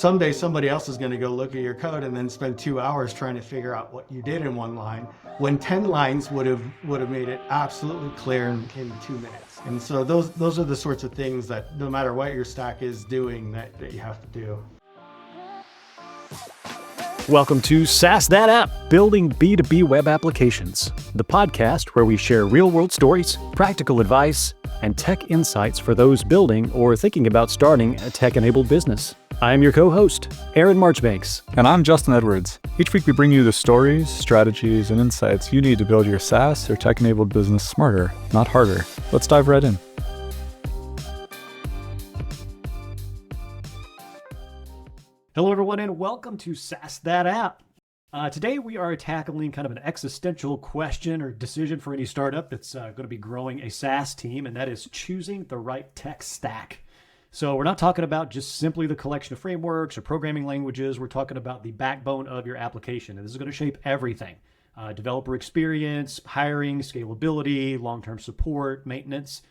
someday somebody else is going to go look at your code and then spend 2 hours trying to figure out what you did in one line, when 10 lines would have made it absolutely clear in 2 minutes. And so those are the sorts of things that no matter what your stack is doing that you have to do. Welcome to SaaS That App, building B2B web applications, the podcast where we share real-world stories, practical advice, and tech insights for those building or thinking about starting a tech-enabled business. I'm your co-host, Aaron Marchbanks. And I'm Justin Edwards. Each week we bring you the stories, strategies, and insights you need to build your SaaS or tech-enabled business smarter, not harder. Let's dive right in. Hello, everyone, and welcome to SaaS That App. Today, we are tackling kind of an existential question or decision for any startup that's going to be growing a SaaS team, and that is choosing the right tech stack. So we're not talking about just simply the collection of frameworks or programming languages. We're talking about the backbone of your application, and this is going to shape everything. Developer experience, hiring, scalability, long-term support, maintenance.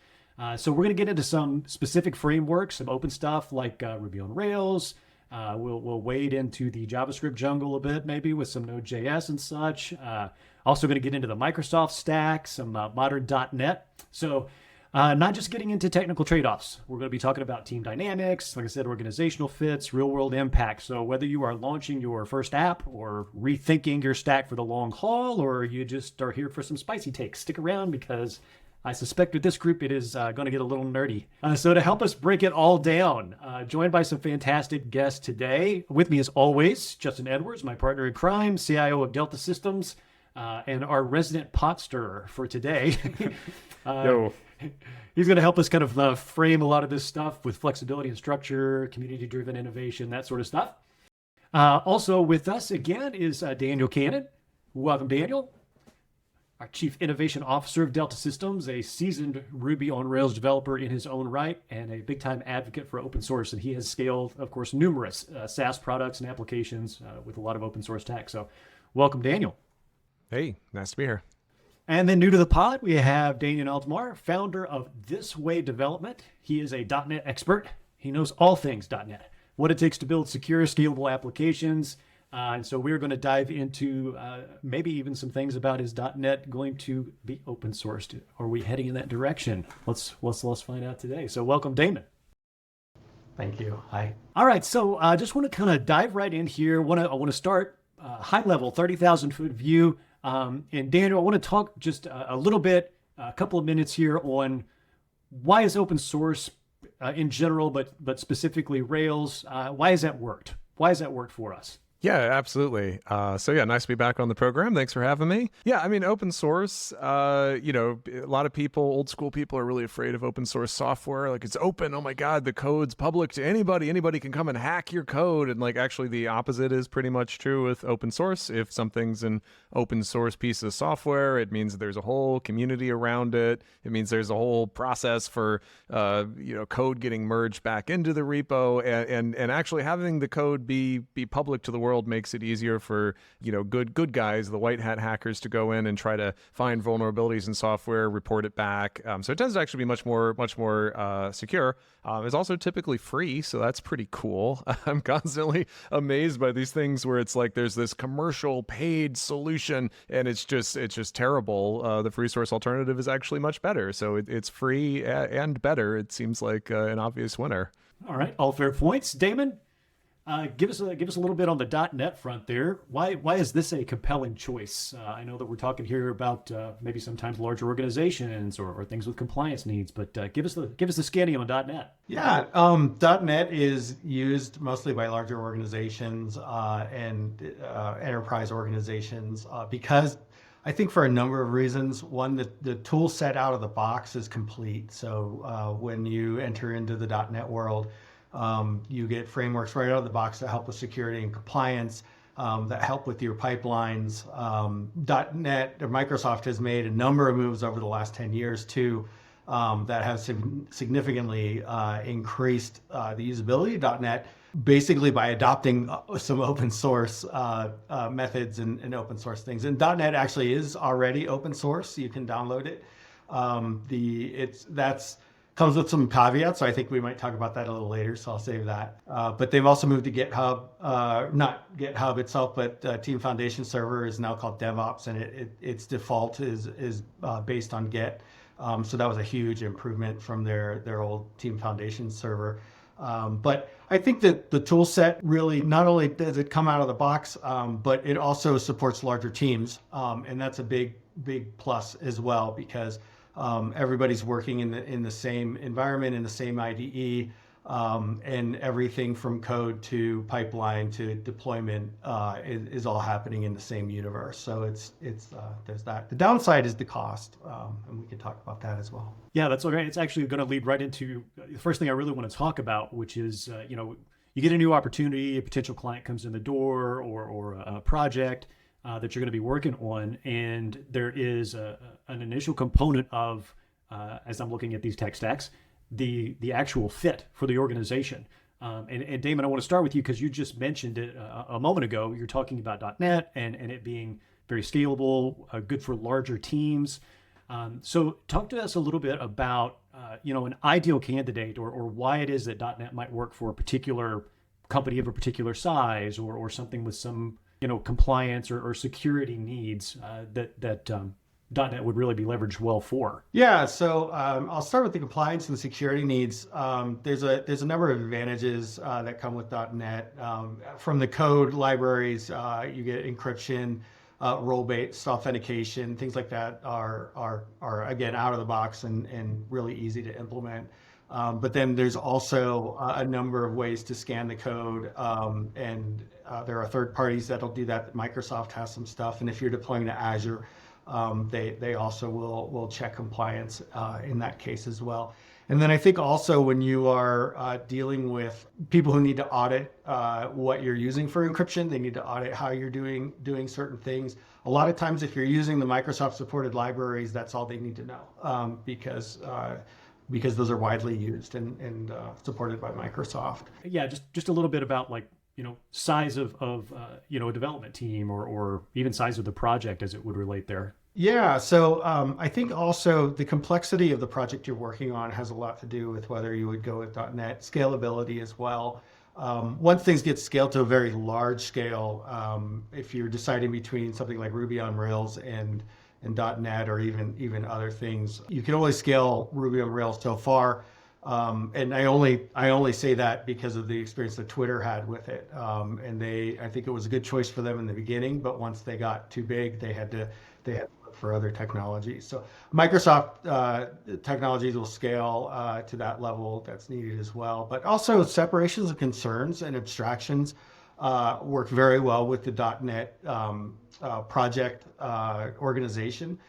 So we're going to get into some specific frameworks, some open stuff like Ruby on Rails. We'll wade into the JavaScript jungle a bit, maybe with some Node.js and such. Also going to get into the Microsoft stack, some modern .NET. So not just getting into technical trade-offs. We're going to be talking about team dynamics, like I said, organizational fits, real-world impact. So whether you are launching your first app or rethinking your stack for the long haul, or you just are here for some spicy takes, stick around because I suspect with this group, it is going to get a little nerdy. So to help us break it all down, joined by some fantastic guests today. With me as always, Justin Edwards, my partner in crime, CIO of Delta Systems, and our resident pot stirrer for today. He's going to help us kind of frame a lot of this stuff with flexibility and structure, community-driven innovation, that sort of stuff. Also with us again is Daniel Cannon. Welcome, Daniel. Our Chief Innovation Officer of Delta Systems, a seasoned Ruby on Rails developer in his own right, and a big-time advocate for open source. And he has scaled, of course, numerous SaaS products and applications with a lot of open source tech. So welcome, Daniel. Hey, nice to be here. And then new to the pod, we have Damon Altamore, founder of ThisWay Development. He is a .NET expert. He knows all things .NET, what it takes to build secure, scalable applications. And so we're going to dive into maybe even some things about is .NET going to be open sourced? Are we heading in that direction? Let's find out today. So welcome, Damon. Thank you. Hi. All right. So I just want to kind of dive right in here. I want to start high level, 30,000 foot view. And Daniel, I want to talk just a little bit, a couple of minutes here on why is open source in general, but specifically Rails. Why has that worked? Why has that worked for us? Yeah, absolutely. So yeah, nice to be back on the program. Thanks for having me. Yeah, I mean, open source, a lot of people, old school people are really afraid of open source software. Like it's open. Oh my God, the code's public to anybody. Anybody can come and hack your code. And like actually the opposite is pretty much true with open source. If something's an open source piece of software, it means there's a whole community around it. It means there's a whole process for, code getting merged back into the repo and actually having the code be public to the world makes it easier for good guys, the white hat hackers, to go in and try to find vulnerabilities in software, report it back. So it tends to actually be much more secure. It's also typically free, so that's pretty cool. I'm constantly amazed by these things where it's like there's this commercial paid solution and it's just terrible. The free source alternative is actually much better. So it's free and better. It seems like an obvious winner. All right, all fair points, Damon. Give us a little bit on the .NET front there. Why is this a compelling choice? I know that we're talking here about maybe sometimes larger organizations or things with compliance needs, but give us the skinny on .NET. Yeah, .NET is used mostly by larger organizations and enterprise organizations because I think for a number of reasons. One, the tool set out of the box is complete. So when you enter into the .NET world, you get frameworks right out of the box that help with security and compliance, that help with your pipelines. .NET or Microsoft has made a number of moves over the last 10 years too that have significantly increased the usability of .NET, basically by adopting some open source methods and open source things. And .NET actually is already open source. You can download it. That's Comes with some caveats, so I think we might talk about that a little later, so I'll save that. But they've also moved to GitHub, not GitHub itself, but Team Foundation Server is now called DevOps, and its default is based on Git. So that was a huge improvement from their old Team Foundation Server. But I think that the tool set really, not only does it come out of the box, but it also supports larger teams. And that's a big plus as well, because everybody's working in the same environment, in the same IDE, and everything from code to pipeline to deployment is all happening in the same universe. So it's there's that. The downside is the cost, and we can talk about that as well. Yeah, that's all right. It's actually going to lead right into the first thing I really want to talk about, which is, you get a new opportunity, a potential client comes in the door, or a project that you're going to be working on, and there is an initial component of, as I'm looking at these tech stacks, the actual fit for the organization. And Damon, I want to start with you because you just mentioned it a moment ago. You're talking about .NET and it being very scalable, good for larger teams. So talk to us a little bit about an ideal candidate or why it is that .NET might work for a particular company of a particular size or something with some compliance or security needs that .NET would really be leveraged well for. Yeah, so I'll start with the compliance and security needs. There's a number of advantages that come with .NET. From the code libraries, you get encryption, role-based authentication, things like that are again out of the box and really easy to implement. But then there's also a number of ways to scan the code, and there are third parties that'll do that. Microsoft has some stuff, and if you're deploying to Azure, they also will check compliance in that case as well. And then I think also when you are dealing with people who need to audit what you're using for encryption, they need to audit how you're doing certain things. A lot of times if you're using the Microsoft supported libraries, that's all they need to know, because those are widely used and supported by Microsoft. Yeah, just a little bit about size of a development team or even size of the project as it would relate there. Yeah, so I think also the complexity of the project you're working on has a lot to do with whether you would go with .NET, scalability as well. Once things get scaled to a very large scale, if you're deciding between something like Ruby on Rails and .NET or even other things, you can only scale Ruby on Rails so far. And I only say that because of the experience that Twitter had with it. And I think it was a good choice for them in the beginning, but once they got too big, they had to look for other technologies. So Microsoft technologies will scale to that level that's needed as well. But also separations of concerns and abstractions work very well with the .NET project organization.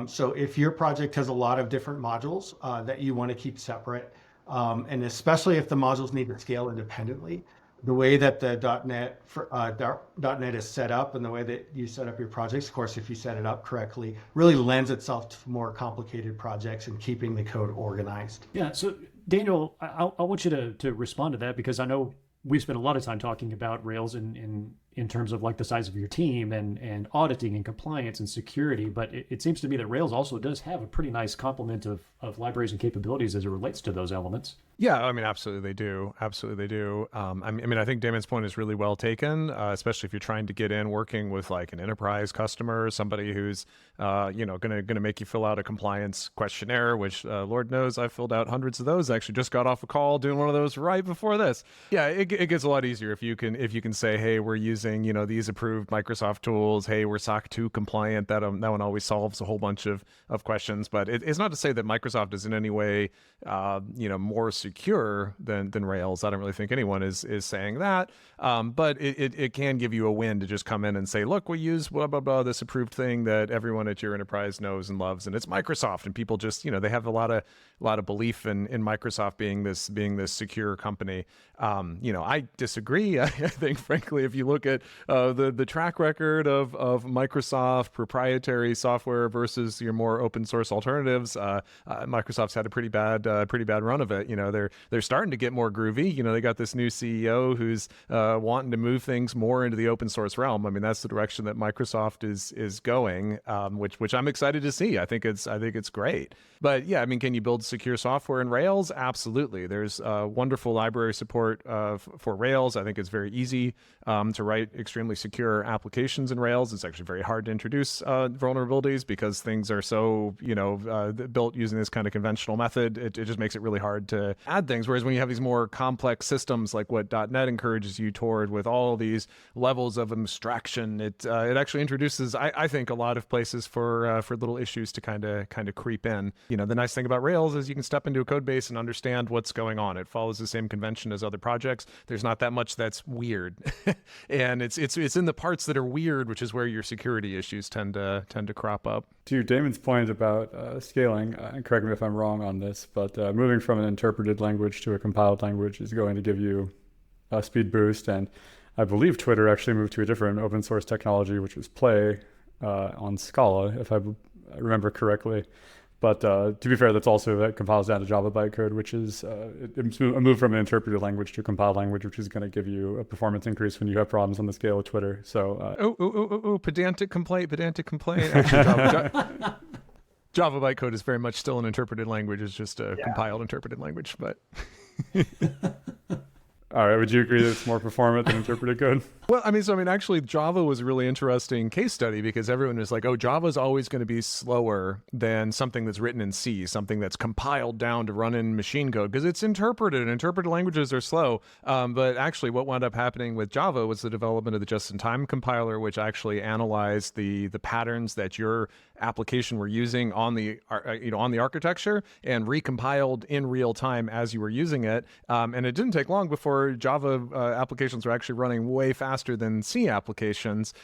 So if your project has a lot of different modules that you want to keep separate, and especially if the modules need to scale independently, the way that the .NET is set up and the way that you set up your projects, of course, if you set it up correctly, really lends itself to more complicated projects and keeping the code organized. Yeah, so Daniel, I want you to respond to that, because I know we've spent a lot of time talking about Rails in terms of like the size of your team and auditing and compliance and security, but it seems to me that Rails also does have a pretty nice complement of libraries and capabilities as it relates to those elements. Yeah, I mean, absolutely they do. Absolutely they do. I think Damon's point is really well taken, especially if you're trying to get in working with like an enterprise customer, somebody who's, gonna make you fill out a compliance questionnaire, which Lord knows I've filled out hundreds of those. I actually just got off a call doing one of those right before this. Yeah, it gets a lot easier if you can say, hey, we're using these approved Microsoft tools. Hey, we're SOC 2 compliant. That one always solves a whole bunch of questions. But it's not to say that Microsoft is in any way more secure than Rails. I don't really think anyone is saying that. But it can give you a win to just come in and say, look, we use blah blah blah, this approved thing that everyone at your enterprise knows and loves, and it's Microsoft. And people just they have a lot of belief in Microsoft being this secure company. I disagree. I think frankly, if you look at at the track record of Microsoft proprietary software versus your more open source alternatives, Microsoft's had a pretty bad run of it. They're starting to get more groovy. They got this new CEO who's wanting to move things more into the open source realm. I mean, that's the direction that Microsoft is going, which I'm excited to see. I think it's great. But yeah, I mean, can you build secure software in Rails? Absolutely. There's wonderful library support for Rails. I think it's very easy to write extremely secure applications in Rails. It's actually very hard to introduce vulnerabilities because things are so built using this kind of conventional method. It just makes it really hard to add things. Whereas when you have these more complex systems like what .NET encourages you toward, with all these levels of abstraction, it actually introduces, I think, a lot of places for little issues to kind of creep in. The nice thing about Rails is you can step into a code base and understand what's going on. It follows the same convention as other projects. There's not that much that's weird, and it's in the parts that are weird, which is where your security issues tend to crop up. To Damon's point about scaling, and correct me if I'm wrong on this, but moving from an interpreted language to a compiled language is going to give you a speed boost. And I believe Twitter actually moved to a different open source technology, which was Play on Scala, if I remember correctly. But to be fair, that compiles down to Java bytecode, which is it's a move from an interpreted language to a compiled language, which is going to give you a performance increase when you have problems on the scale of Twitter. So pedantic complaint. Actually, Java bytecode is very much still an interpreted language. It's just a compiled interpreted language, but. All right, would you agree that it's more performant than interpreted code? Well, actually, Java was a really interesting case study because everyone was like, oh, Java's always going to be slower than something that's written in C, something that's compiled down to run in machine code, because it's interpreted, and interpreted languages are slow. But actually, what wound up happening with Java was the development of the just-in-time compiler, which actually analyzed the patterns that your application were using on the architecture and recompiled in real time as you were using it. And it didn't take long before Java applications were actually running way faster than C applications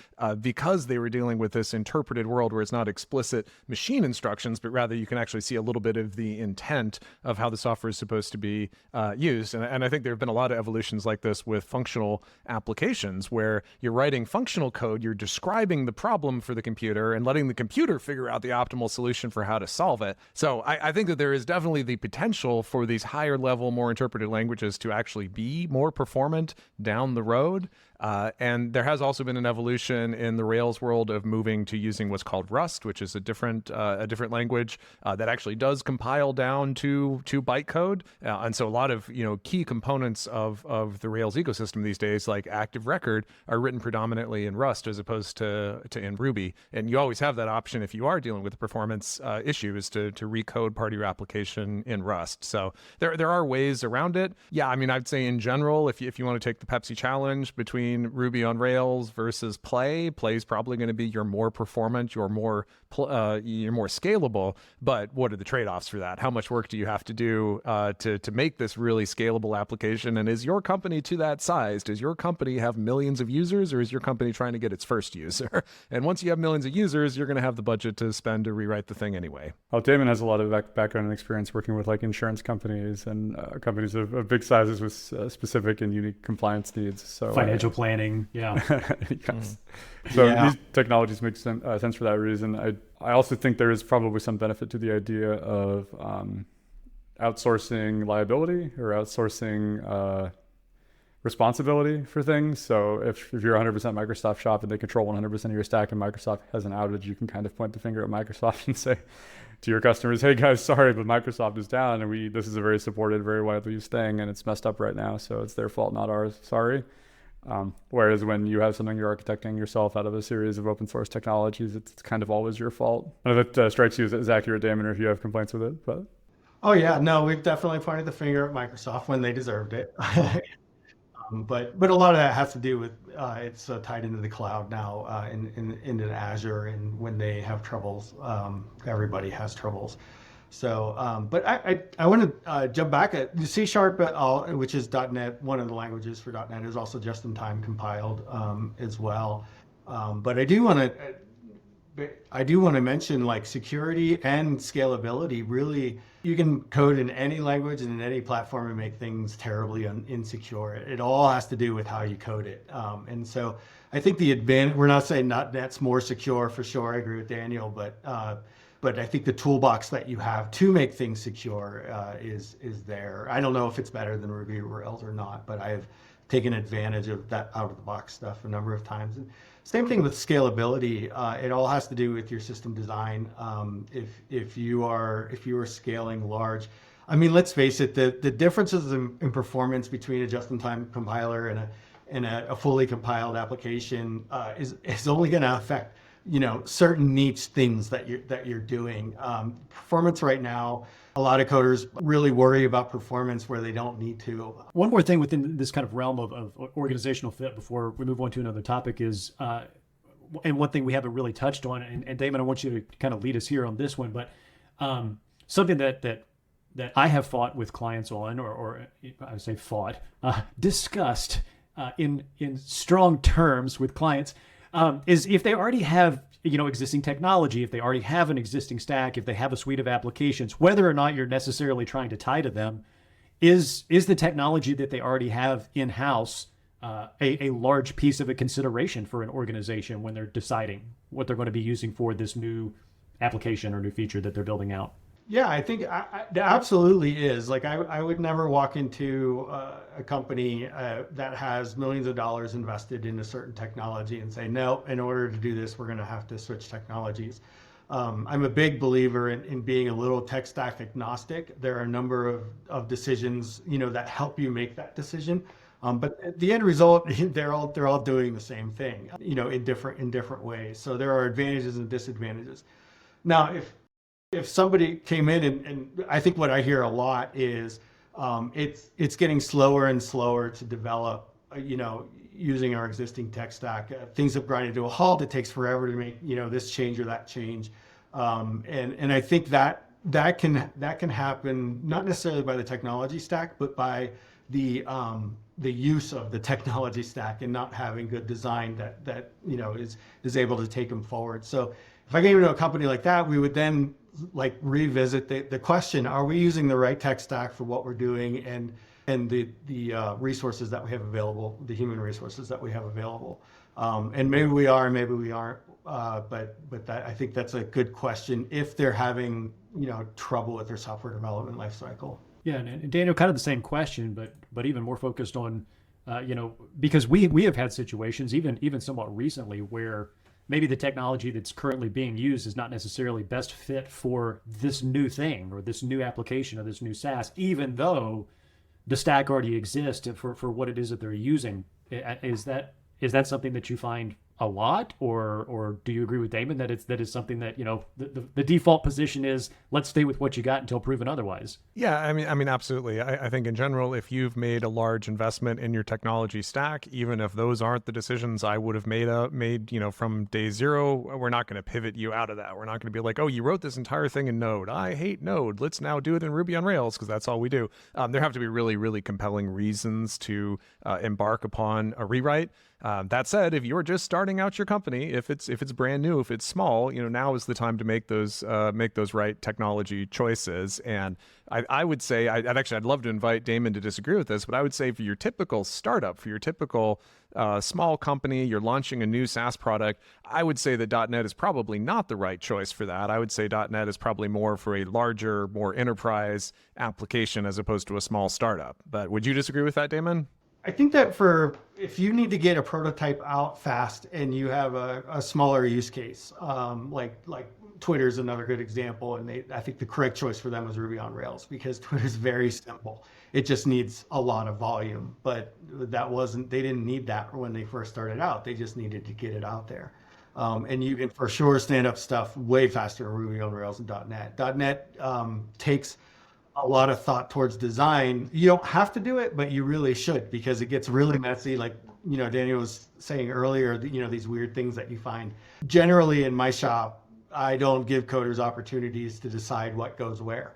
because they were dealing with this interpreted world where it's not explicit machine instructions, but rather you can actually see a little bit of the intent of how the software is supposed to be used. And I think there have been a lot of evolutions like this with functional applications where you're writing functional code, you're describing the problem for the computer and letting the computer figure out the optimal solution for how to solve it. So I think that there is definitely the potential for these higher level, more interpreted languages to actually be more performant down the road. And there has also been an evolution in the Rails world of moving to using what's called Rust, which is a different language that actually does compile down to bytecode. And so a lot of key components of the Rails ecosystem these days, like Active Record, are written predominantly in Rust as opposed to in Ruby. And you always have that option if you are dealing with performance issues to recode part of your application in Rust. So there are ways around it. Yeah, I'd say in general, if you want to take the Pepsi challenge between Ruby on Rails versus Play is probably going to be your more performant, your more scalable. But what are the trade-offs for that? How much work do you have to do to make this really scalable application? And is your company to that size? Does your company have millions of users, or is your company trying to get its first user? And once you have millions of users, you're going to have the budget to spend to rewrite the thing anyway. Well, Damon has a lot of background and experience working with like insurance companies and companies of big sizes with specific and unique compliance needs. So financial planning, yeah. Yes. So these technologies make sense for that reason. I also think there is probably some benefit to the idea of outsourcing liability or outsourcing responsibility for things. So if you're 100% Microsoft shop and they control 100% of your stack and Microsoft has an outage, you can kind of point the finger at Microsoft and say to your customers, hey guys, sorry, but Microsoft is down and this is a very supported, very widely used thing and it's messed up right now. So it's their fault, not ours. Sorry. Whereas when you have something you're architecting yourself out of a series of open source technologies, it's kind of always your fault. I don't know if that strikes you as accurate, Damon, or if you have complaints with it. But oh yeah, no, we've definitely pointed the finger at Microsoft when they deserved it. But a lot of that has to do with it's tied into the cloud now, into Azure, and when they have troubles, everybody has troubles. So, but I want to jump back at C#, which is .NET. One of the languages for .NET is also just-in-time compiled as well. But I do want to But I do want to mention like security and scalability. Really, you can code in any language and in any platform and make things terribly insecure. It all has to do with how you code it. And so I think the advantage, we're not saying .NET's more secure for sure. I agree with Daniel, but I think the toolbox that you have to make things secure is there. I don't know if it's better than Ruby or Rails or not, but I've taken advantage of that out of the box stuff a number of times. And same thing with scalability. It all has to do with your system design. If you are scaling large, I mean, let's face it, the differences in performance between a just-in-time compiler and a fully compiled application is only going to affect certain niche things that you're doing. Performance right now, a lot of coders really worry about performance where they don't need to. One more thing within this kind of realm of organizational fit before we move on to another topic is, and one thing we haven't really touched on, and Damon, I want you to kind of lead us here on this one, but something that I have fought with clients on, or I would say discussed in strong terms with clients, is if they already have existing technology, if they already have an existing stack, if they have a suite of applications, whether or not you're necessarily trying to tie to them, is the technology that they already have in-house a large piece of a consideration for an organization when they're deciding what they're going to be using for this new application or new feature that they're building out? Yeah, I think there absolutely is. Like I would never walk into a company that has millions of dollars invested in a certain technology and say, no, in order to do this, we're going to have to switch technologies. I'm a big believer in being a little tech stack agnostic. There are a number of decisions, that help you make that decision. But at the end result, they're all doing the same thing, in different ways. So there are advantages and disadvantages. Now, if somebody came in and I think what I hear a lot is it's getting slower and slower to develop, using our existing tech stack. Things have grinded to a halt. It takes forever to make, this change or that change. And I think that can happen not necessarily by the technology stack, but by the use of the technology stack and not having good design that is able to take them forward. So if I came into a company like that, we would then revisit the question: are we using the right tech stack for what we're doing and the resources that we have available, the human resources that we have available? And maybe we are, maybe we aren't. But I think that's a good question if they're having trouble with their software development lifecycle. Yeah, and Daniel, kind of the same question, but even more focused on, because we have had situations, even somewhat recently, where maybe the technology that's currently being used is not necessarily best fit for this new thing or this new application or this new SaaS, even though the stack already exists for what it is that they're using. Is that something that you find a lot, or do you agree with Damon that is something that the default position is let's stay with what you got until proven otherwise? Yeah, I mean, absolutely. I think in general, if you've made a large investment in your technology stack, even if those aren't the decisions I would have made from day zero, we're not going to pivot you out of that. We're not going to be like, oh, you wrote this entire thing in Node. I hate Node. Let's now do it in Ruby on Rails because that's all we do. There have to be really, really compelling reasons to embark upon a rewrite. That said, if you're just starting out your company, if it's brand new, if it's small, now is the time to make those right technology choices. And I would say, I'd love to invite Damon to disagree with this, but I would say for your typical startup, for your typical small company, you're launching a new SaaS product, I would say that .NET is probably not the right choice for that. I would say .NET is probably more for a larger, more enterprise application as opposed to a small startup. But would you disagree with that, Damon? I think that if you need to get a prototype out fast and you have a smaller use case, like Twitter is another good example, and I think the correct choice for them was Ruby on Rails because Twitter is very simple. It just needs a lot of volume, but they didn't need that when they first started out. They just needed to get it out there. And you can for sure stand up stuff way faster in Ruby on Rails and .NET. .NET takes a lot of thought towards design. You don't have to do it, but you really should because it gets really messy. Like, Daniel was saying earlier, these weird things that you find. Generally in my shop, I don't give coders opportunities to decide what goes where.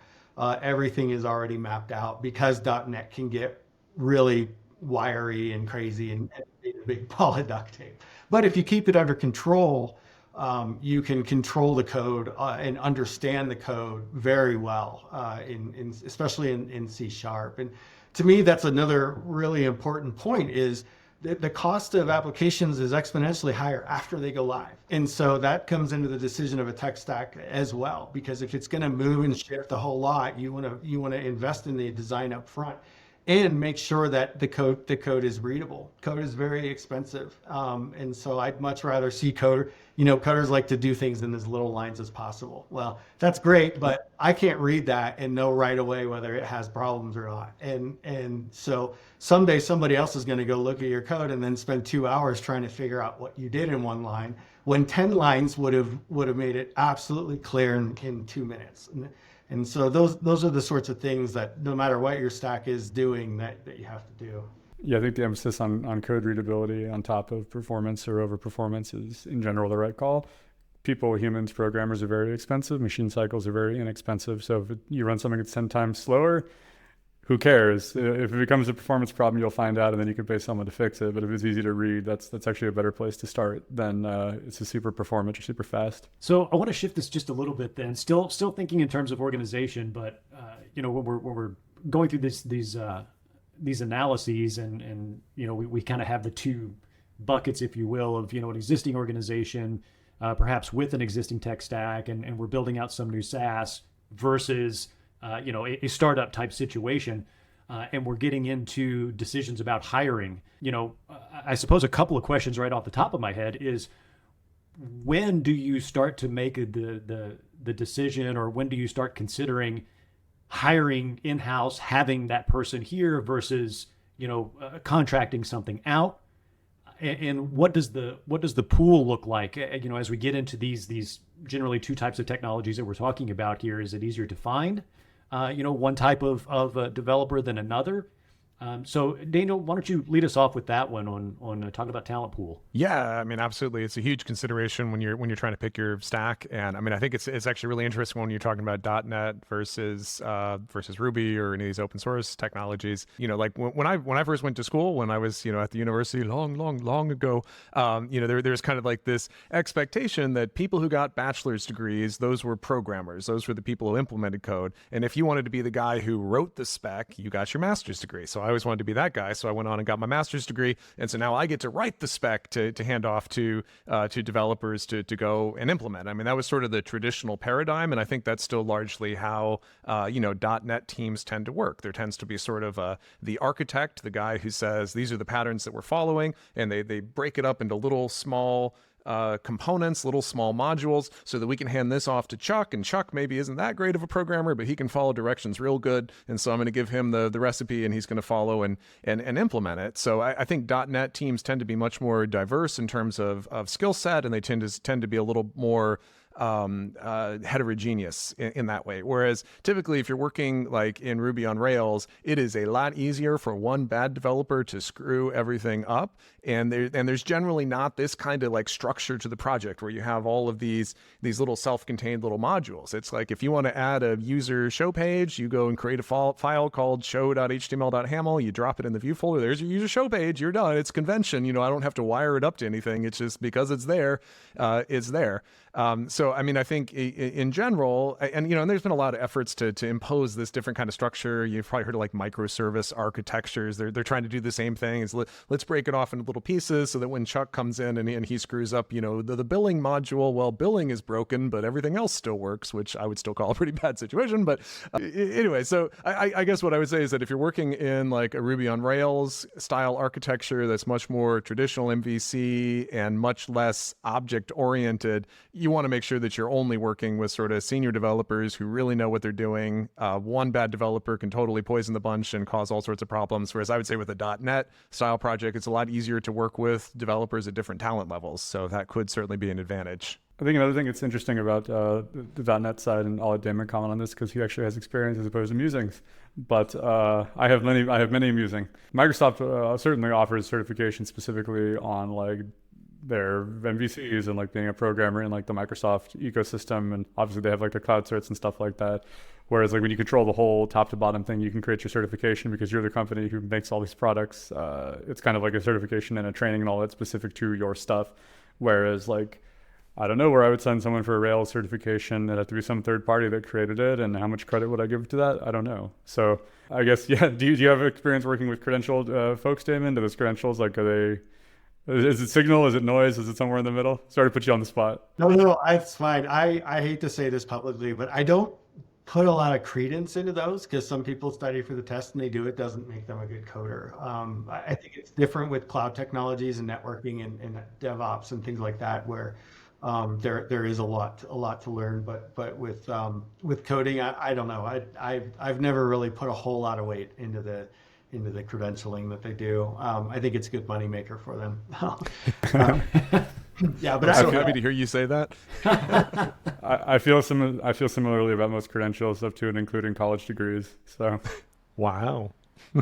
Everything is already mapped out because .NET can get really wiry and crazy and a big ball of duct tape. But if you keep it under control, you can control the code and understand the code very well, especially in C#. And to me, that's another really important point is the cost of applications is exponentially higher after they go live. And so that comes into the decision of a tech stack as well, because if it's going to move and shift the whole lot, you want to invest in the design up front and make sure that the code is readable. Code is very expensive. And so I'd much rather see coders like to do things in as little lines as possible. Well, that's great, but I can't read that and know right away whether it has problems or not. And so someday somebody else is going to go look at your code and then spend 2 hours trying to figure out what you did in one line, when 10 lines would have made it absolutely clear in 2 minutes. And so those are the sorts of things that no matter what your stack is doing that you have to do. Yeah, I think the emphasis on code readability on top of performance or over performance is in general the right call. People, humans, programmers are very expensive. Machine cycles are very inexpensive. So if you run something that's 10 times slower, who cares? If it becomes a performance problem, you'll find out and then you can pay someone to fix it. But if it's easy to read, that's actually a better place to start than it's a super performant or super fast. So I want to shift this just a little bit then, still thinking in terms of organization, but when we're going through these analyses and we kind of have the two buckets, if you will, of an existing organization, perhaps with an existing tech stack, and we're building out some new SaaS versus a startup type situation, and we're getting into decisions about hiring. I suppose a couple of questions right off the top of my head is, when do you start to make the decision, or when do you start considering hiring in-house, having that person here versus contracting something out? And what does the pool look like? As we get into these generally two types of technologies that we're talking about here, is it easier to find one type of developer than another? So Daniel, why don't you lead us off with that one on talking about talent pool? Yeah, I mean, absolutely. It's a huge consideration when you're trying to pick your stack. And I mean, I think it's actually really interesting when you're talking about .NET versus Ruby or any of these open source technologies. Like when I first went to school, when I was at the university long ago, there's kind of like this expectation that people who got bachelor's degrees, those were programmers, those were the people who implemented code. And if you wanted to be the guy who wrote the spec, you got your master's degree. So I always wanted to be that guy. So I went on and got my master's degree. And so now I get to write the spec to hand off to developers to go and implement. I mean, that was sort of the traditional paradigm. And I think that's still largely how, .NET teams tend to work. There tends to be sort of the architect, the guy who says, these are the patterns that we're following. And they break it up into little small components, little small modules, so that we can hand this off to Chuck. And Chuck maybe isn't that great of a programmer, but he can follow directions real good. And so I'm going to give him the recipe, and he's going to follow and implement it. So I think .NET teams tend to be much more diverse in terms of skill set, and they tend to be a little more heterogeneous in that way. Whereas typically if you're working like in Ruby on Rails, it is a lot easier for one bad developer to screw everything up. And there's generally not this kind of like structure to the project where you have all of these little self-contained little modules. It's like if you want to add a user show page, you go and create a file called show.html.haml, you drop it in the view folder, there's your user show page, you're done. It's convention. I don't have to wire it up to anything. It's just because it's there, it's there. So, I mean, I think in general, and there's been a lot of efforts to impose this different kind of structure. You've probably heard of like microservice architectures. They're trying to do the same thing. Let's break it off into little pieces so that when Chuck comes in and he screws up, the billing module, well, billing is broken, but everything else still works, which I would still call a pretty bad situation. But anyway, so I guess what I would say is that if you're working in like a Ruby on Rails style architecture that's much more traditional MVC and much less object oriented, you want to make sure that you're only working with sort of senior developers who really know what they're doing. One bad developer can totally poison the bunch and cause all sorts of problems. Whereas I would say with a .NET style project, it's a lot easier to work with developers at different talent levels. So that could certainly be an advantage. I think another thing that's interesting about the .NET side, and I'll let Damon comment on this because he actually has experience as opposed to musings. But I have many musing. Microsoft certainly offers certification specifically on like their MVCs and like being a programmer in like the Microsoft ecosystem, and obviously they have like the cloud certs and stuff like that. Whereas like when you control the whole top to bottom thing, you can create your certification because you're the company who makes all these products. It's kind of like a certification and a training and all that specific to your stuff. Whereas like I don't know where I would send someone for a Rails certification. It'd have to be some third party that created it, and how much credit would I give to that? I don't know. So I guess, yeah. Do you have experience working with credentialed folks, Damon? Do those credentials, like, are they, is it signal? Is it noise? Is it somewhere in the middle? Sorry to put you on the spot. No, it's fine. I hate to say this publicly, but I don't put a lot of credence into those because some people study for the test and they do. It doesn't make them a good coder. I think it's different with cloud technologies and networking and DevOps and things like that, where there is a lot to learn. But with coding, I don't know. I've never really put a whole lot of weight into the credentialing that they do. I think it's a good money maker for them. Yeah, but I'm so happy to hear you say that. I feel similarly about most credential stuff too, and including college degrees. So, wow.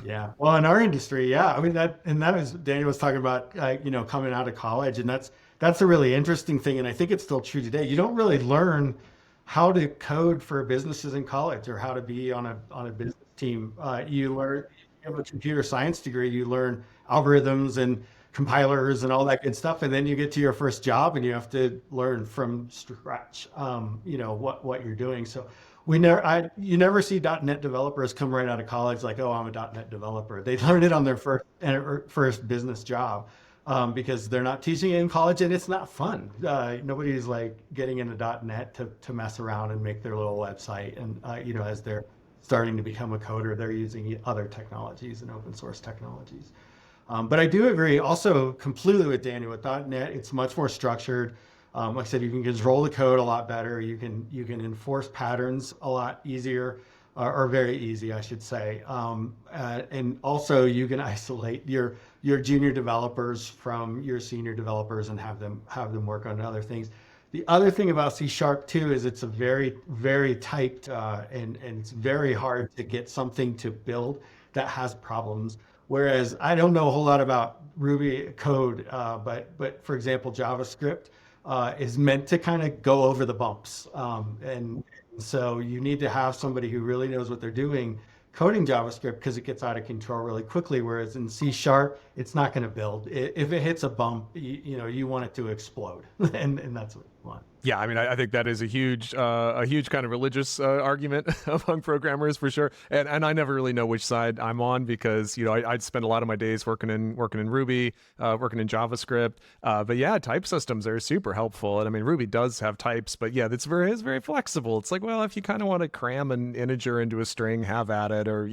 Yeah. Well, in our industry, yeah. I mean that is Daniel was talking about, coming out of college, and that's a really interesting thing, and I think it's still true today. You don't really learn how to code for businesses in college or how to be on a business team. You have a computer science degree, you learn algorithms and compilers and all that good stuff, and then you get to your first job and you have to learn from scratch, what you're doing. So you never see .NET developers come right out of college like, oh, I'm a .NET developer. They learn it on their first business job, because they're not teaching it in college and it's not fun. Nobody's like getting into .NET to mess around and make their little website. And as they're starting to become a coder, they're using other technologies and open source technologies. But I do agree also completely with Daniel. With .NET, it's much more structured. Like I said, you can control the code a lot better. You can enforce patterns a lot easier, or very easy, I should say. And also you can isolate your junior developers from your senior developers and have them work on other things. The other thing about C# too is it's a very, very typed, and it's very hard to get something to build that has problems. Whereas I don't know a whole lot about Ruby code, but for example, JavaScript is meant to kind of go over the bumps. And so you need to have somebody who really knows what they're doing coding JavaScript, because it gets out of control really quickly. Whereas in C#, it's not going to build. If it hits a bump, you want it to explode, and that's what you want. Yeah, I mean, I think that is a huge kind of religious argument among programmers for sure. And I never really know which side I'm on, because I'd spend a lot of my days working in Ruby, working in JavaScript. But yeah, type systems are super helpful. And I mean, Ruby does have types, but yeah, it's very flexible. It's like, well, if you kind of want to cram an integer into a string, have at it, or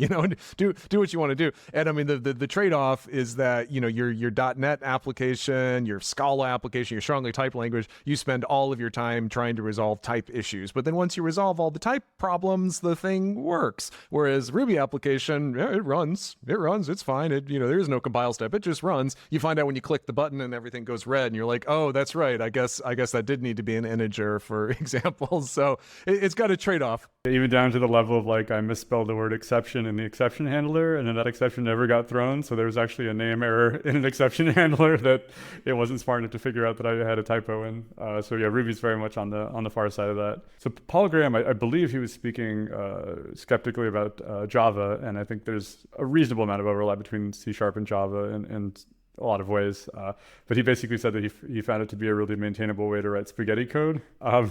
do what you want to do. And I mean, the trade-off is that your .NET application, your Scala application, your strongly typed language, you spend all of your time trying to resolve type issues. But then once you resolve all the type problems, the thing works. Whereas Ruby application, yeah, it runs, it's fine. There is no compile step. It just runs. You find out when you click the button and everything goes red, and you're like, oh, that's right. I guess that did need to be an integer, for example. So it's got a trade-off. Even down to the level of, like, I misspelled the word exception in the exception handler, and then that exception never got thrown. So there was actually a name error in an exception handler that it wasn't smart enough to figure out that I had a typo in. So yeah, Ruby's very much on the far side of that. So Paul Graham, I believe he was speaking skeptically about Java, and I think there's a reasonable amount of overlap between C# and Java in a lot of ways. But he basically said that he found it to be a really maintainable way to write spaghetti code. What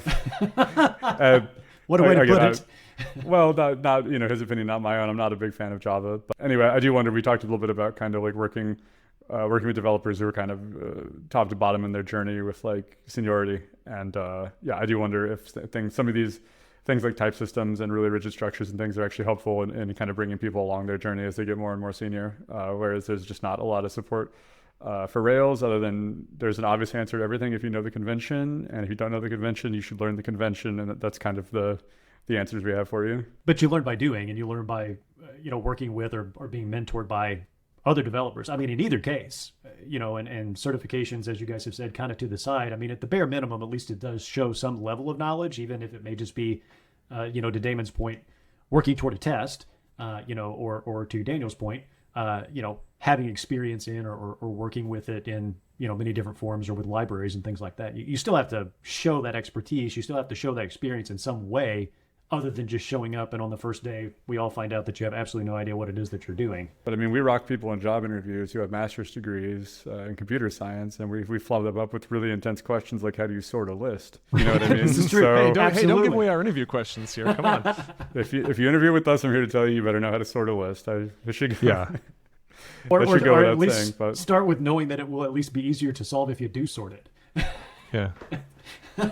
a way to put it. Well, not his opinion, not my own. I'm not a big fan of Java. But anyway, I do wonder, we talked a little bit about kind of like working with developers who are kind of top to bottom in their journey with like seniority. And yeah, I do wonder if some of these things like type systems and really rigid structures and things are actually helpful in kind of bringing people along their journey as they get more and more senior, whereas there's just not a lot of support for Rails, other than there's an obvious answer to everything if you know the convention, and if you don't know the convention, you should learn the convention, and that's kind of the answers we have for you. But you learn by doing, and you learn by working with or being mentored by other developers. I mean, in either case, and certifications, as you guys have said, kind of to the side. I mean, at the bare minimum, at least it does show some level of knowledge, even if it may just be, to Damon's point, working toward a test, or to Daniel's point, having experience in or working with it in, many different forms or with libraries and things like that. You still have to show that expertise. You still have to show that experience in some way, other than just showing up and on the first day, we all find out that you have absolutely no idea what it is that you're doing. But I mean, we rock people in job interviews who have master's degrees in computer science, and we flub them up with really intense questions like, how do you sort a list? You know what I mean? This is true. So, Hey, don't give Absolutely. away our interview questions here. Come on. if you interview with us, I'm here to tell you, you better know how to sort a list. I should go. Yeah. Or, That should go or without at least saying, but- start with knowing that it will at least be easier to solve if you do sort it. Yeah.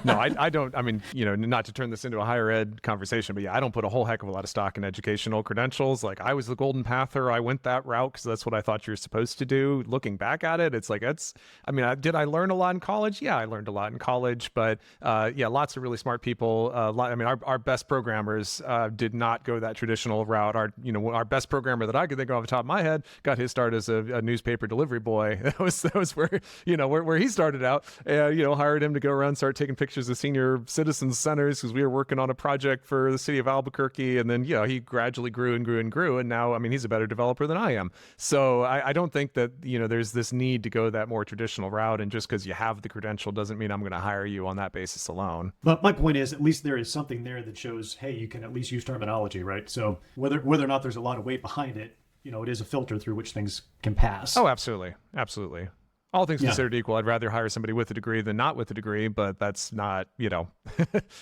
No, I don't. I mean, not to turn this into a higher ed conversation, but yeah, I don't put a whole heck of a lot of stock in educational credentials. Like, I was the golden pather. I went that route because that's what I thought you were supposed to do. Looking back at it, it's like, did I learn a lot in college? Yeah, I learned a lot in college, but yeah, lots of really smart people. Our best programmers did not go that traditional route. Our best programmer that I could think of off the top of my head got his start as a newspaper delivery boy. That was where, where he started out. Hired him to go around and start taking pictures of senior citizens centers because we were working on a project for the city of Albuquerque. And then, he gradually grew and grew and grew. And now, he's a better developer than I am. So I don't think that, there's this need to go that more traditional route. And just because you have the credential doesn't mean I'm going to hire you on that basis alone. But my point is, at least there is something there that shows, hey, you can at least use terminology, right? So whether or not there's a lot of weight behind it, it is a filter through which things can pass. Oh, absolutely. Absolutely. All things Yeah. considered equal, I'd rather hire somebody with a degree than not with a degree, but that's not, Yeah.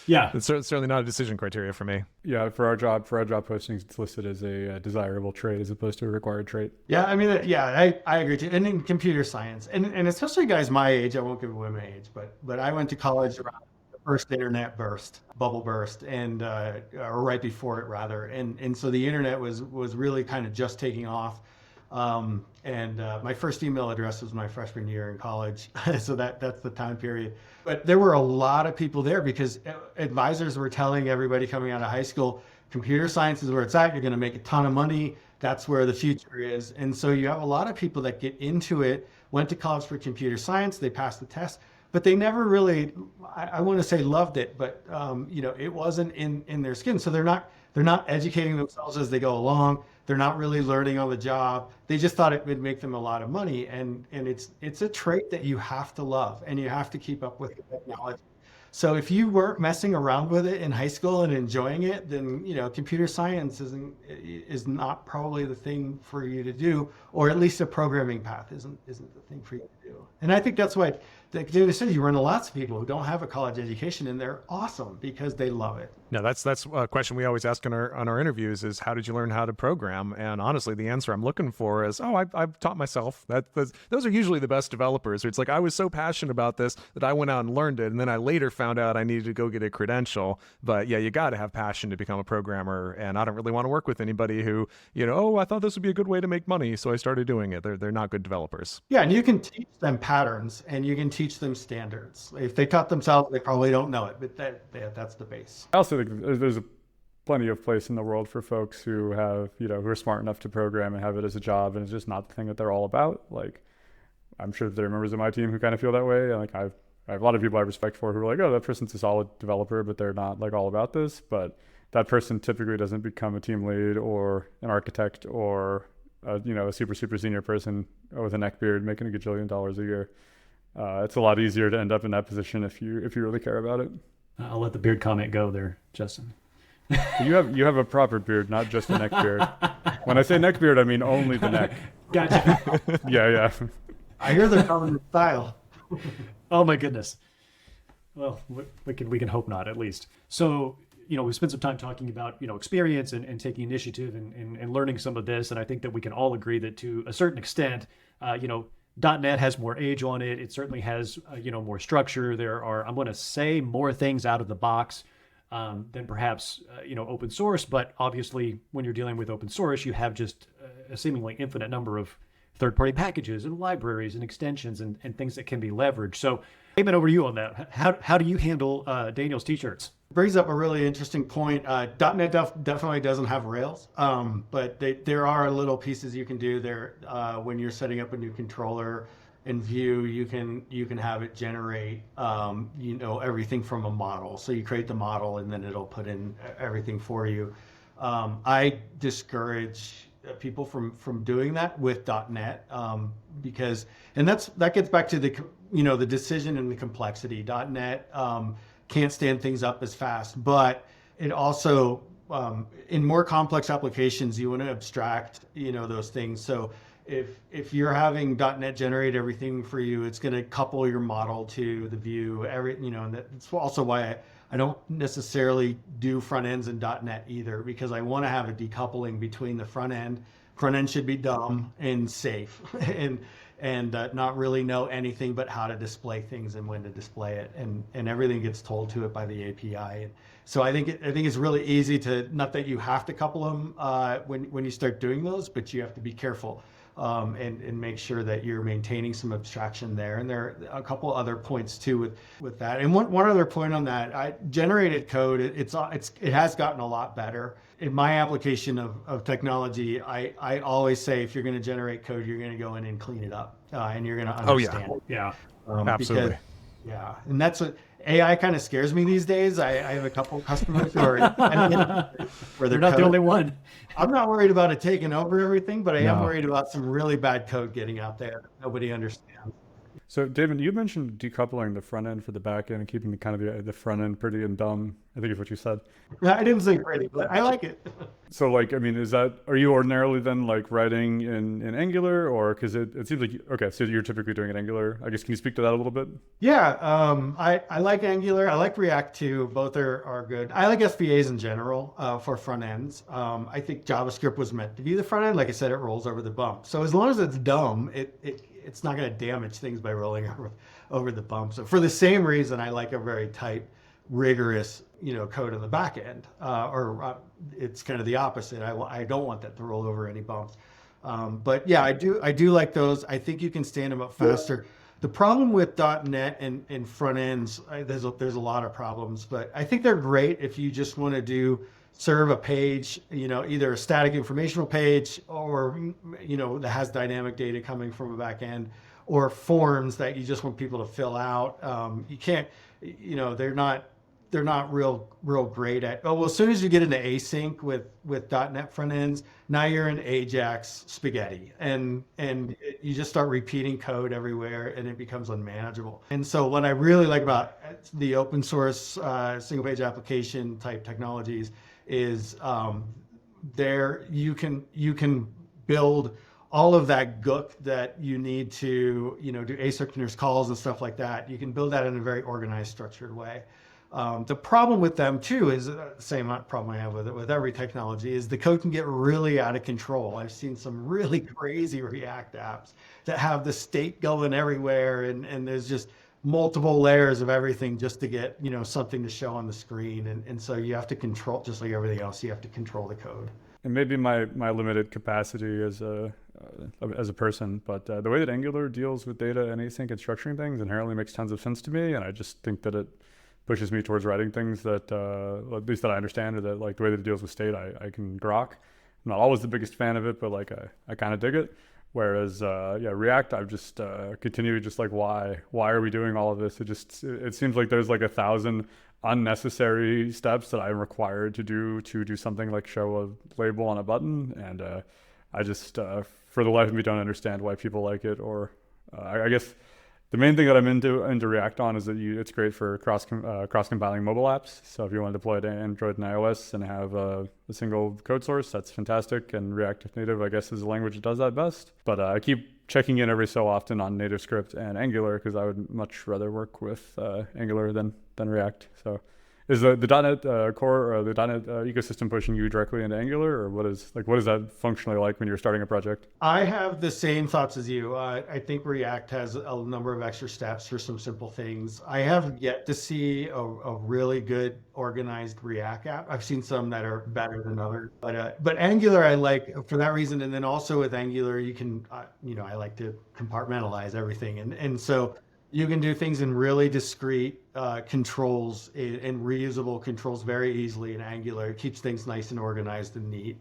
it's certainly not a decision criteria for me. Yeah, for our job postings, it's listed as a desirable trait as opposed to a required trait. Yeah, I agree too. And in computer science, and especially guys my age, I won't give away my age, but I went to college around the first internet bubble burst, and or right before it rather, and so the internet was really kind of just taking off. My first email address was my freshman year in college. So that's the time period. But there were a lot of people there because advisors were telling everybody coming out of high school, computer science is where it's at. You're going to make a ton of money. That's where the future is. And so you have a lot of people that get into it, went to college for computer science, they passed the test, but they never really, I want to say loved it, but it wasn't in their skin. So they're not educating themselves as they go along. They're not really learning on the job. They just thought it would make them a lot of money. And it's a trait that you have to love and you have to keep up with the technology. So if you weren't messing around with it in high school and enjoying it, then computer science is not probably the thing for you to do, or at least a programming path isn't the thing for you to do. And I think that's why, like David said, you run into lots of people who don't have a college education, and they're awesome because they love it. No, that's a question we always ask on our interviews is, how did you learn how to program? And honestly, the answer I'm looking for is, I've taught myself. Those are usually the best developers. It's like, I was so passionate about this that I went out and learned it, and then I later found out I needed to go get a credential. But yeah, you got to have passion to become a programmer. And I don't really want to work with anybody who, I thought this would be a good way to make money, so I started doing it. They're not good developers. Yeah, and you can teach them patterns and you can teach them standards. If they taught themselves, they probably don't know it, but that's the base. I also think there's plenty of place in the world for folks who have, who are smart enough to program and have it as a job, and it's just not the thing that they're all about. Like, I'm sure that there are members of my team who kind of feel that way. Like, I have a lot of people I respect for who are like, oh, that person's a solid developer, but they're not like all about this. But that person typically doesn't become a team lead or an architect or a super senior person with a neck beard making $1 gajillion a year. It's a lot easier to end up in that position if you really care about it. I'll let the beard comment go there, Justin. You have a proper beard, not just a neck beard. When I say neck beard, I mean only the neck. Gotcha. Yeah. I hear they're coming in style. Oh my goodness. Well, we can hope not, at least. So, we spent some time talking about, experience and taking initiative and learning some of this. And I think that we can all agree that to a certain extent, .NET has more age on it. It certainly has, more structure. There are, I'm going to say, more things out of the box than perhaps, open source. But obviously, when you're dealing with open source, you have just a seemingly infinite number of third-party packages and libraries and extensions and things that can be leveraged. So, Damon, over to you on that. How do you handle Daniel's t-shirts? Brings up a really interesting point. .NET definitely doesn't have Rails, but there are little pieces you can do there. When you're setting up a new controller in Vue, you can have it generate everything from a model. So you create the model and then it'll put in everything for you. I discourage people from doing that with .NET because, and that gets back to the decision and the complexity. .NET can't stand things up as fast, but it also, in more complex applications, you want to abstract, those things. So if you're having .NET generate everything for you, it's going to couple your model to the view. And that's also why I don't necessarily do front ends in .NET either, because I want to have a decoupling between the front end. Front end should be dumb and safe, and not really know anything but how to display things and when to display it, and everything gets told to it by the API. And so I think it's really easy to, not that you have to couple them when you start doing those, but you have to be careful. And make sure that you're maintaining some abstraction there. And there are a couple other points too with that. And one other point on that, generated code, it has gotten a lot better. In my application of technology, I always say, if you're going to generate code, you're going to go in and clean it up, and you're going to understand it. Yeah. Absolutely. Yeah, and that's what AI kind of scares me these days. I have a couple of customers who are where You're not the only one. I'm not worried about it taking over everything, but I am No. worried about some really bad code getting out there that nobody understands. So, David, you mentioned decoupling the front end for the back end and keeping the front end pretty and dumb, I think is what you said. I didn't say pretty, but I like it. So, are you ordinarily then writing in Angular, or because it seems like, okay, so you're typically doing it Angular. I guess, can you speak to that a little bit? Yeah, I like Angular. I like React too. Both are good. I like SVAs in general for front ends. I think JavaScript was meant to be the front end. Like I said, it rolls over the bump. So as long as it's dumb, it's not going to damage things by rolling over the bump. So for the same reason, I like a very tight, rigorous, code in the back end. It's kind of the opposite. I don't want that to roll over any bumps. But yeah, I do like those. I think you can stand them up faster. The problem with .NET and front ends, there's a lot of problems, but I think they're great if you just want to serve a page, either a static informational page or, that has dynamic data coming from a back end, or forms that you just want people to fill out. You can't, they're not real great at, well, as soon as you get into async with .NET front ends, now you're in Ajax spaghetti, and you just start repeating code everywhere, and it becomes unmanageable. And so what I really like about the open source single page application type technologies is there you can build all of that gook that you need to do asynchronous calls and stuff like that. You can build that in a very organized, structured way. The problem with them too is the same problem I have with every technology, is the code can get really out of control. I've seen some really crazy React apps that have the state going everywhere, and there's just multiple layers of everything just to get something to show on the screen, and so you have to control, just like everything else, you have to control the code. And maybe my limited capacity as a person, but the way that Angular deals with data and async and structuring things inherently makes tons of sense to me, and I just think that it pushes me towards writing things that at least that I understand, or that the way that it deals with state I can grok. I'm not always the biggest fan of it, but I kind of dig it. Whereas React, I've just continued just why are we doing all of this? It seems like there's 1,000 unnecessary steps that I'm required to do something like show a label on a button, and I just for the life of me don't understand why people like it. Or I guess the main thing that I'm into React on is that it's great for cross compiling mobile apps. So if you want to deploy to Android and iOS and have a single code source, that's fantastic. And React Native, I guess, is the language that does that best. But I keep checking in every so often on NativeScript and Angular, because I would much rather work with Angular than React. So is the .NET core or the .NET ecosystem pushing you directly into Angular, or what is that functionally like when you're starting a project? I have the same thoughts as you. I think React has a number of extra steps for some simple things. I have yet to see a really good organized React app. I've seen some that are better than others, but Angular I like for that reason. And then also with Angular, you can, I like to compartmentalize everything, and so you can do things in really discrete controls and reusable controls very easily in Angular. It keeps things nice and organized and neat,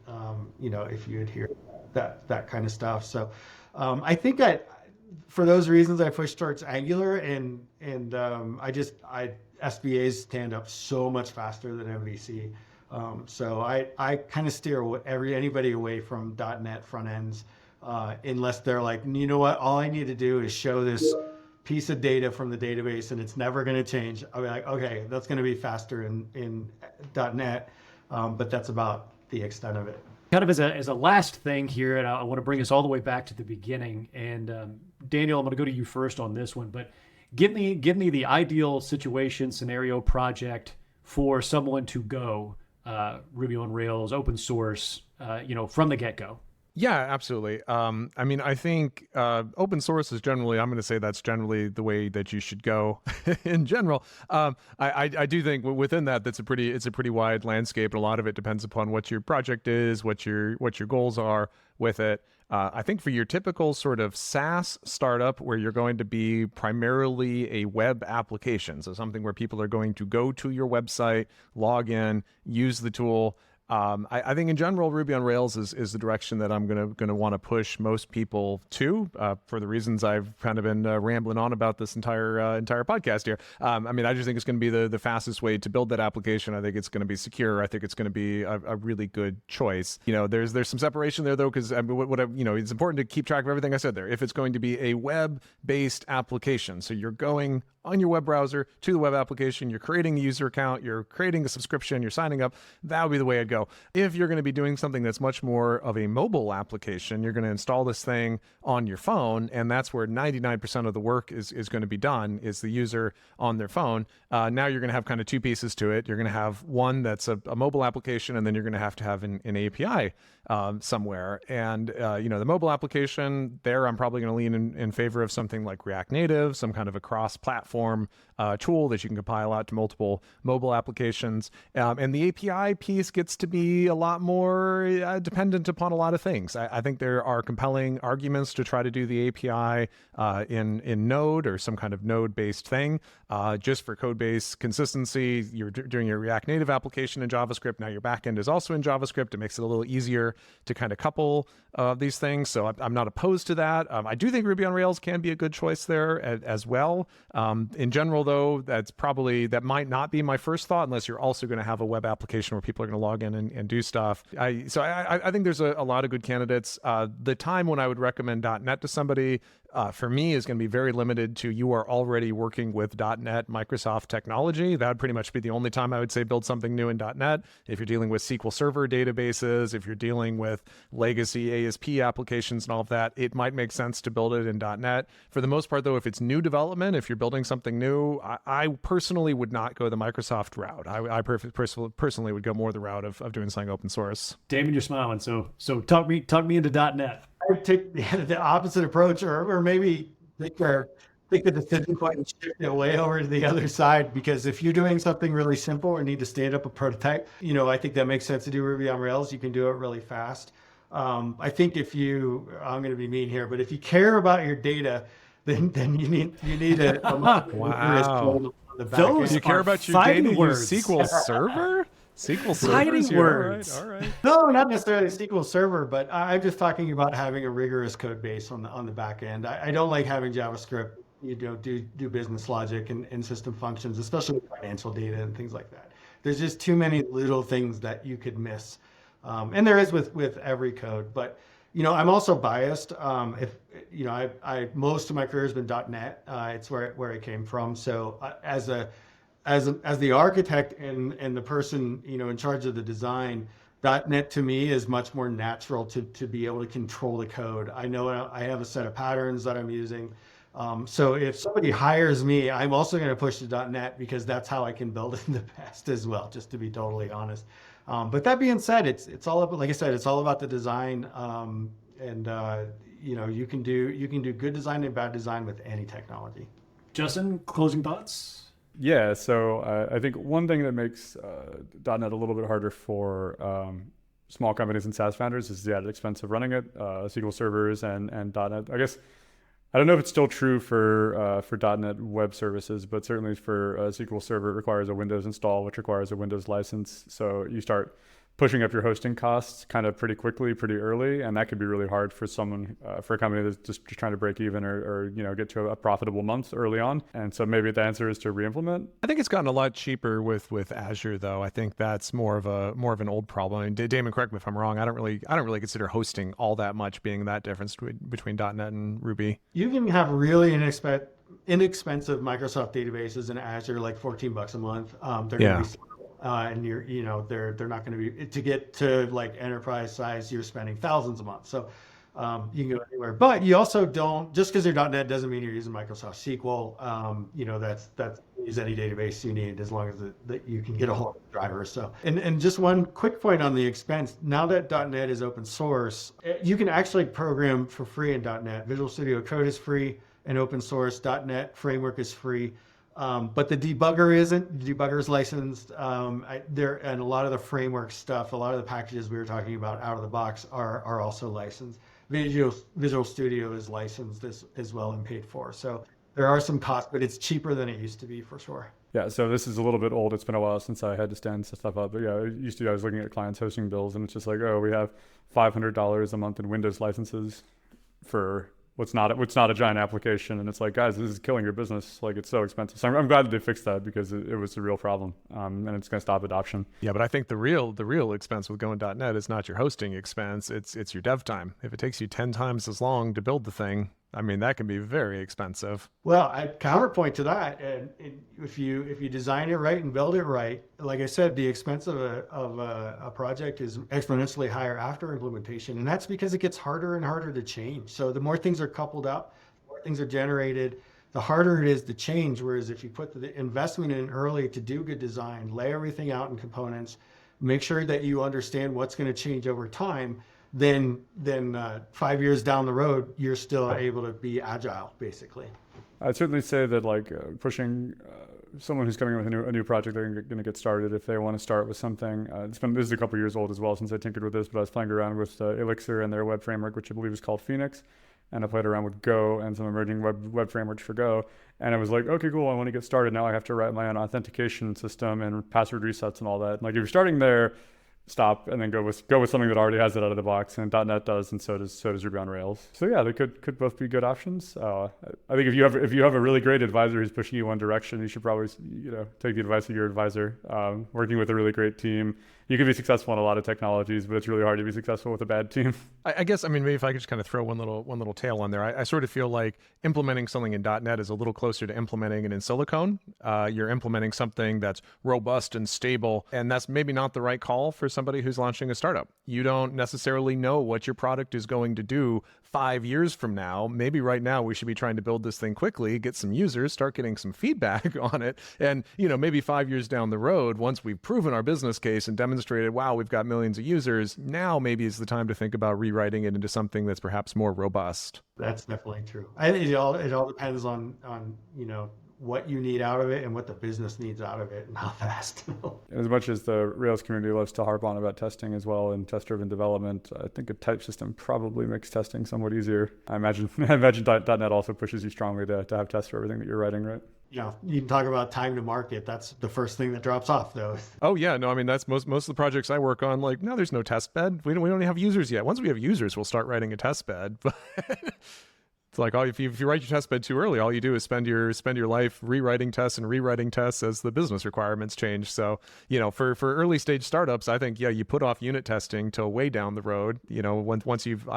if you adhere to that kind of stuff. So I think for those reasons, I push towards Angular, and SVAs stand up so much faster than MVC. So I kind of steer anybody away from .NET front ends, unless they're like, you know what, all I need to do is show this piece of data from the database and it's never going to change, I'll be like, okay, that's going to be faster in .NET, but that's about the extent of it. Kind of as a last thing here, and I want to bring us all the way back to the beginning. And Daniel, I'm going to go to you first on this one, but give me the ideal situation, scenario, project for someone to go Ruby on Rails, open source, from the get-go. Yeah, absolutely. I mean, I think open source is generally, I'm going to say that's generally the way that you should go in general. I do think within that, it's a pretty wide landscape, and a lot of it depends upon what your project is, what your goals are with it. I think for your typical sort of SaaS startup where you're going to be primarily a web application, so something where people are going to go to your website, log in, use the tool. I think in general, Ruby on Rails is the direction that I'm gonna want to push most people to, for the reasons I've kind of been rambling on about this entire podcast here. I mean, I just think it's going to be the fastest way to build that application. I think it's going to be secure. I think it's going to be a really good choice. There's some separation there though, because it's important to keep track of everything I said there. If it's going to be a web-based application, so you're going on your web browser to the web application, you're creating a user account, you're creating a subscription, you're signing up, that would be the way I'd go. If you're going to be doing something that's much more of a mobile application, you're going to install this thing on your phone, and that's where 99% of the work is going to be done, is the user on their phone. Now you're going to have kind of two pieces to it. You're going to have one that's a mobile application, and then you're going to have an API somewhere. And, the mobile application there, I'm probably going to lean in favor of something like React Native, some kind of a cross-platform tool that you can compile out to multiple mobile applications. And the API piece gets to be a lot more dependent upon a lot of things. I think there are compelling arguments to try to do the API in Node or some kind of Node-based thing, just for code base consistency. You're doing your React Native application in JavaScript. Now your backend is also in JavaScript. It makes it a little easier to kind of couple these things. So I'm not opposed to that. I do think Ruby on Rails can be a good choice there as well. In general, though, that might not be my first thought unless you're also going to have a web application where people are going to log in and do stuff. I think there's a lot of good candidates. The time when I would recommend .NET to somebody, for me, is going to be very limited to you are already working with .NET Microsoft technology. That would pretty much be the only time I would say build something new in .NET. If you're dealing with SQL Server databases, if you're dealing with legacy ASP applications and all of that, it might make sense to build it in .NET. For the most part, though, if it's new development, if you're building something new, I personally would not go the Microsoft route. I personally would go more the route of doing something open source. Damon, you're smiling. So talk me into .NET. I would take the opposite approach, or maybe take the decision point and shift it way over to the other side. Because if you're doing something really simple or need to stand up a prototype, I think that makes sense to do Ruby on Rails. You can do it really fast. I think I'm going to be mean here, but if you care about your data, then you need a wow. on the back Those end. You care about your data? words. Use SQL Server? SQL Server? Fighting words. All right. No, not necessarily SQL Server, but I'm just talking about having a rigorous code base on the back end. I don't like having JavaScript, do business logic and system functions, especially with financial data and things like that. There's just too many little things that you could miss, and there is with every code. But I'm also biased. I most of my career has been .NET. It's where I came from. So as the architect and the person in charge of the design, .NET to me is much more natural to be able to control the code. I know I have a set of patterns that I'm using. So if somebody hires me, I'm also going to push to .NET because that's how I can build it in the past as well, just to be totally honest. But that being said, it's all about, like I said, it's all about the design. You can do good design and bad design with any technology. Justin, closing thoughts? Yeah, so I think one thing that makes .NET a little bit harder for small companies and SaaS founders is the added expense of running it, SQL servers and .NET. I guess I don't know if it's still true for .NET web services, but certainly for SQL Server, it requires a Windows install, which requires a Windows license. So you start pushing up your hosting costs kind of pretty quickly, pretty early, and that could be really hard for someone, for a company that's just trying to break even or get to a profitable month early on. And so maybe the answer is to re-implement. I think it's gotten a lot cheaper with Azure, though. I think that's more of an old problem. I mean, Damon, correct me if I'm wrong. I don't really consider hosting all that much being that difference between .NET and Ruby. You can have really inexpensive Microsoft databases in Azure, like $14 a month. They're Yeah. going to be and they're not going to be, to get to like enterprise size, you're spending thousands a month. So you can go anywhere, but you also don't, just because you're .NET doesn't mean you're using Microsoft SQL. That's use any database you need, as long as that you can get a hold of the drivers. So, and just one quick point on the expense. Now that .NET is open source, you can actually program for free in .NET. Visual Studio Code is free and open source. .NET framework is free. But the debugger isn't. The debugger is licensed. And a lot of the framework stuff, a lot of the packages we were talking about out of the box are also licensed. Visual Studio is licensed as well and paid for. So there are some costs, but it's cheaper than it used to be for sure. Yeah, so this is a little bit old. It's been a while since I had to stand stuff up. But yeah, I was looking at clients hosting bills, and it's just like, oh, we have $500 a month in Windows licenses for what's not a giant application. And it's like, guys, this is killing your business. Like, it's so expensive. So I'm glad that they fixed that, because it was a real problem, and it's going to stop adoption. Yeah, but I think the real expense with going .NET is not your hosting expense. It's your dev time. If it takes you 10 times as long to build the thing, I mean, that can be very expensive. Well, I counterpoint to that, and if you design it right and build it right, like I said, the expense of a project is exponentially higher after implementation, and that's because it gets harder and harder to change. So the more things are coupled up, the more things are generated, the harder it is to change. Whereas if you put the investment in early to do good design, lay everything out in components, make sure that you understand what's going to change over time, then 5 years down the road, you're still able to be agile, basically. I'd certainly say that, like, pushing someone who's coming with a new project, they're going to get started. If they want to start with something, this is a couple years old as well since I tinkered with this, but I was playing around with Elixir and their web framework, which I believe is called Phoenix. And I played around with Go and some emerging web frameworks for Go. And I was like, okay, cool, I want to get started. Now I have to write my own authentication system and password resets and all that. Like, if you're starting there, stop and then go with something that already has it out of the box, and .NET does, and so does Ruby on Rails. So yeah, they could both be good options. I think if you have a really great advisor who's pushing you one direction, you should probably take the advice of your advisor. Working with a really great team, you can be successful in a lot of technologies, but it's really hard to be successful with a bad team. I guess, I mean, maybe if I could just kind of throw one little tail on there. I sort of feel like implementing something in .NET is a little closer to implementing it in Silicon. You're implementing something that's robust and stable, and that's maybe not the right call for somebody who's launching a startup. You don't necessarily know what your product is going to do 5 years from now. Maybe right now we should be trying to build this thing quickly, get some users, start getting some feedback on it. And, maybe 5 years down the road, once we've proven our business case and demonstrated, wow, we've got millions of users, now maybe is the time to think about rewriting it into something that's perhaps more robust. That's definitely true. I think it all depends on what you need out of it and what the business needs out of it and how fast. As much as the Rails community loves to harp on about testing as well and test-driven development, I think a type system probably makes testing somewhat easier. I imagine .NET also pushes you strongly to have tests for everything that you're writing, right? You can talk about time to market. That's the first thing that drops off, though. Oh yeah, no, I mean, that's most of the projects I work on. Like, no, there's no test bed. We don't have users yet. Once we have users, we'll start writing a test bed. But it's like, if you write your test bed too early, all you do is spend your life rewriting tests as the business requirements change. So, for early stage startups, I think, you put off unit testing till way down the road. Once you've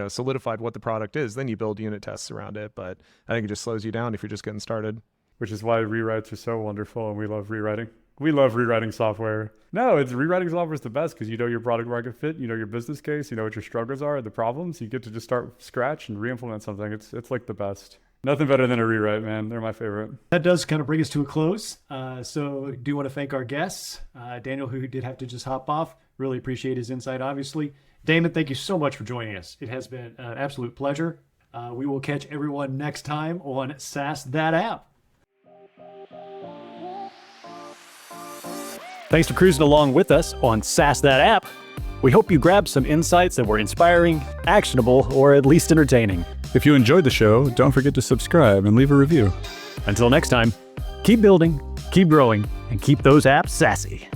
solidified what the product is, then you build unit tests around it. But I think it just slows you down if you're just getting started. Which is why rewrites are so wonderful, and we love rewriting. We love rewriting software. No, rewriting software is the best, because you know your product market fit, you know your business case, you know what your struggles are, the problems. You get to just start from scratch and re-implement something. It's like the best. Nothing better than a rewrite, man. They're my favorite. That does kind of bring us to a close. So I do want to thank our guests. Daniel, who did have to just hop off. Really appreciate his insight, obviously. Damon, thank you so much for joining us. It has been an absolute pleasure. We will catch everyone next time on SaaS That App. Thanks for cruising along with us on SaaS That App. We hope you grabbed some insights that were inspiring, actionable, or at least entertaining. If you enjoyed the show, don't forget to subscribe and leave a review. Until next time, keep building, keep growing, and keep those apps sassy.